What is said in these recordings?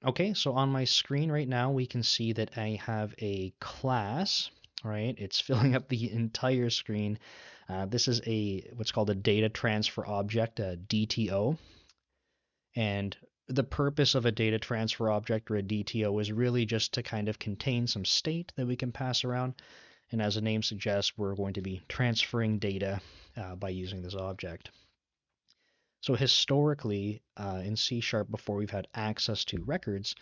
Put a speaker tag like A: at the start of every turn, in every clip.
A: Okay, so on my screen right now, we can see that I have a class, right? It's filling up the entire screen. This is what's called a data transfer object, a DTO. And the purpose of a data transfer object or a DTO is really just to kind of contain some state that we can pass around. And as the name suggests, we're going to be transferring data by using this object. So historically, in C Sharp, before we've had access to records,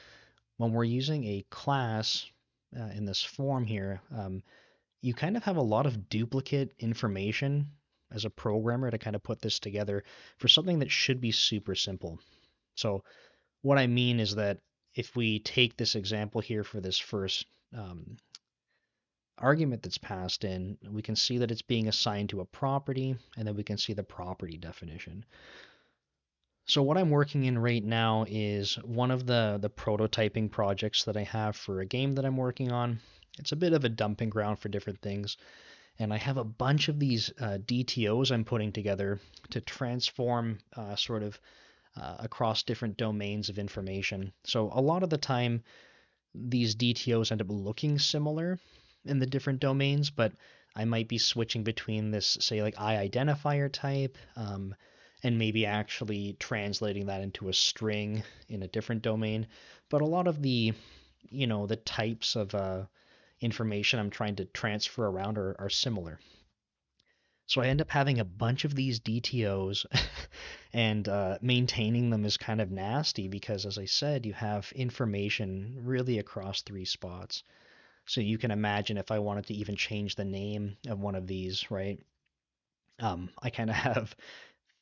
A: when we're using a class in this form here, you kind of have a lot of duplicate information as a programmer to kind of put this together for something that should be super simple. So what I mean is that if we take this example here for this first argument that's passed in, we can see that it's being assigned to a property, and then we can see the property definition. So what I'm working in right now is one of the prototyping projects that I have for a game that I'm working on. It's a bit of a dumping ground for different things, and I have a bunch of these DTOs I'm putting together to transform across different domains of information. So a lot of the time, these DTOs end up looking similar in the different domains, but I might be switching between this, say, like identifier type, and maybe actually translating that into a string in a different domain. But a lot of the types of information I'm trying to transfer around are similar. So I end up having a bunch of these DTOs, and maintaining them is kind of nasty because, as I said, you have information really across three spots. So you can imagine if I wanted to even change the name of one of these, right? I kind of have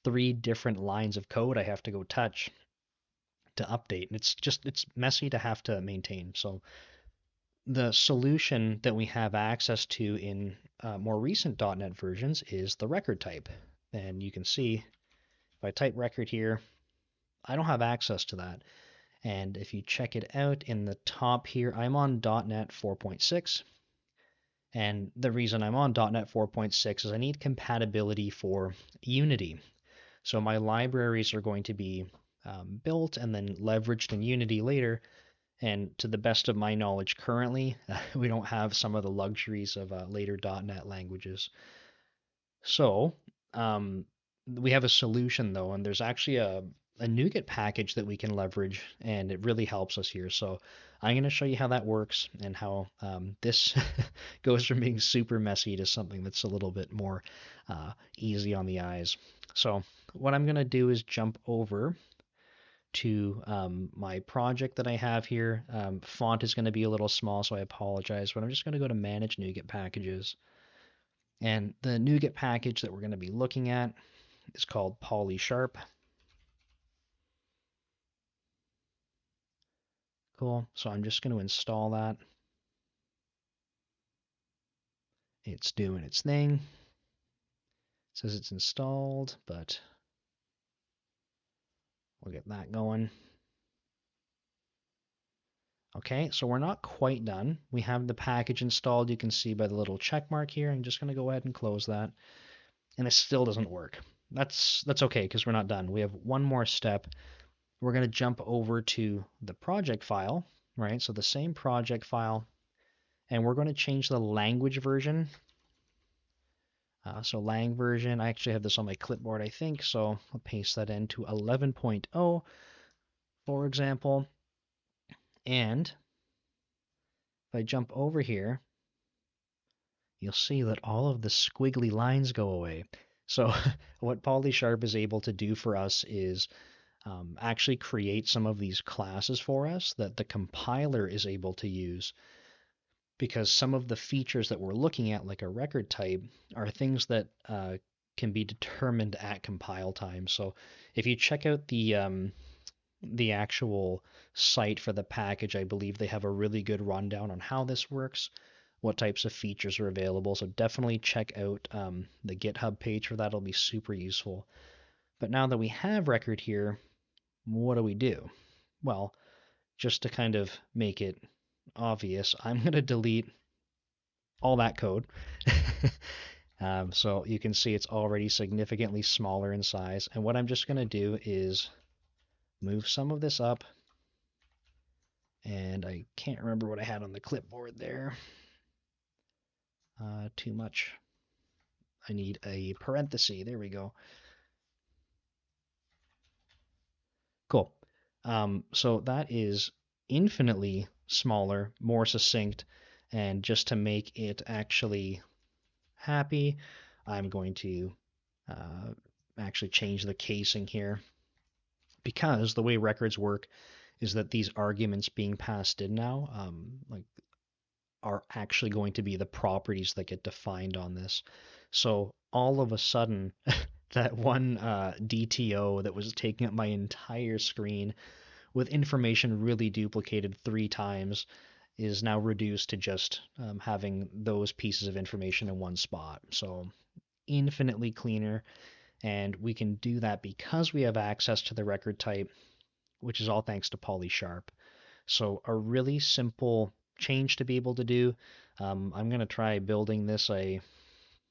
A: three different lines of code I have to go touch to update, and it's messy to have to maintain. So the solution that we have access to in more recent .NET versions is the record type. And you can see if I type record here, I don't have access to that. And if you check it out in the top here, I'm on .NET 4.6. And the reason I'm on .NET 4.6 is I need compatibility for Unity. So my libraries are going to be built and then leveraged in Unity later. And to the best of my knowledge currently, we don't have some of the luxuries of later .NET languages. So we have a solution though, and there's actually a NuGet package that we can leverage, and it really helps us here. So I'm going to show you how that works and how this goes from being super messy to something that's a little bit more easy on the eyes. So what I'm going to do is jump over to my project that I have here. Font is going to be a little small, so I apologize, but I'm just going to go to Manage NuGet Packages. And the NuGet package that we're going to be looking at is called PolySharp. Cool. So I'm just going to install that. It's doing its thing. It says it's installed, but we'll get that going. Okay, so we're not quite done. We have the package installed. You can see by the little check mark here. I'm just going to go ahead and close that. And it still doesn't work. That's okay because we're not done. We have one more step. We're going to jump over to the project file, right? So the same project file, and we're going to change the language version. So lang version, I actually have this on my clipboard, I think, so I'll paste that into 11.0, for example. And if I jump over here, you'll see that all of the squiggly lines go away. So what PolySharp is able to do for us is actually create some of these classes for us that the compiler is able to use, because some of the features that we're looking at, like a record type, are things that can be determined at compile time. So if you check out the actual site for the package, I believe they have a really good rundown on how this works, what types of features are available. So definitely check out the GitHub page for that. It'll be super useful. But now that we have record here, what do we do? Well, just to kind of make it obvious, I'm going to delete all that code. So you can see it's already significantly smaller in size. And what I'm just going to do is move some of this up And I can't remember what I had on the clipboard there. Too much. I need a parenthesis. There we go. Cool. So that is infinitely smaller, more succinct, and just to make it actually happy, I'm going to uh, actually change the casing here, because the way records work is that these arguments being passed in now, like, are actually going to be the properties that get defined on this. So all of a sudden, that one DTO that was taking up my entire screen with information really duplicated 3 times is now reduced to just having those pieces of information in one spot. So infinitely cleaner, and we can do that because we have access to the record type, which is all thanks to PolySharp. So a really simple change to be able to do. I'm going to try building this. I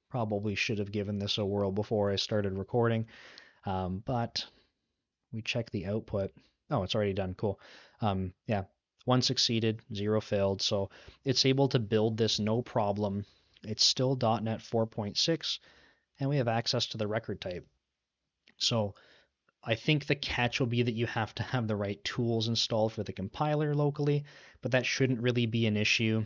A: probably should have given this a whirl before I started recording, but we check the output. Oh, it's already done. Cool. Yeah, 1 succeeded, 0 failed. So it's able to build this no problem. It's still .NET 4.6, and we have access to the record type. So I think the catch will be that you have to have the right tools installed for the compiler locally, but that shouldn't really be an issue.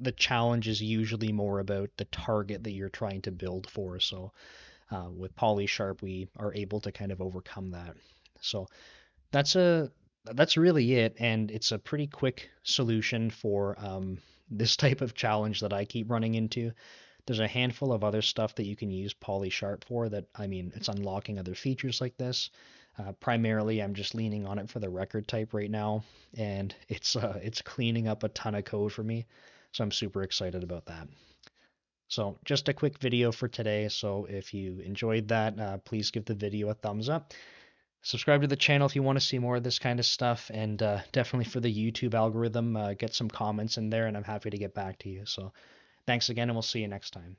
A: The challenge is usually more about the target that you're trying to build for. So with PolySharp, we are able to kind of overcome that. So that's really it, and it's a pretty quick solution for this type of challenge that I keep running into. There's a handful of other stuff that you can use PolySharp for that, I mean, it's unlocking other features like this. Primarily, I'm just leaning on it for the record type right now, and it's cleaning up a ton of code for me, so I'm super excited about that. So just a quick video for today. So if you enjoyed that, please give the video a thumbs up. Subscribe to the channel if you want to see more of this kind of stuff, and definitely for the YouTube algorithm, get some comments in there, and I'm happy to get back to you. So thanks again, and we'll see you next time.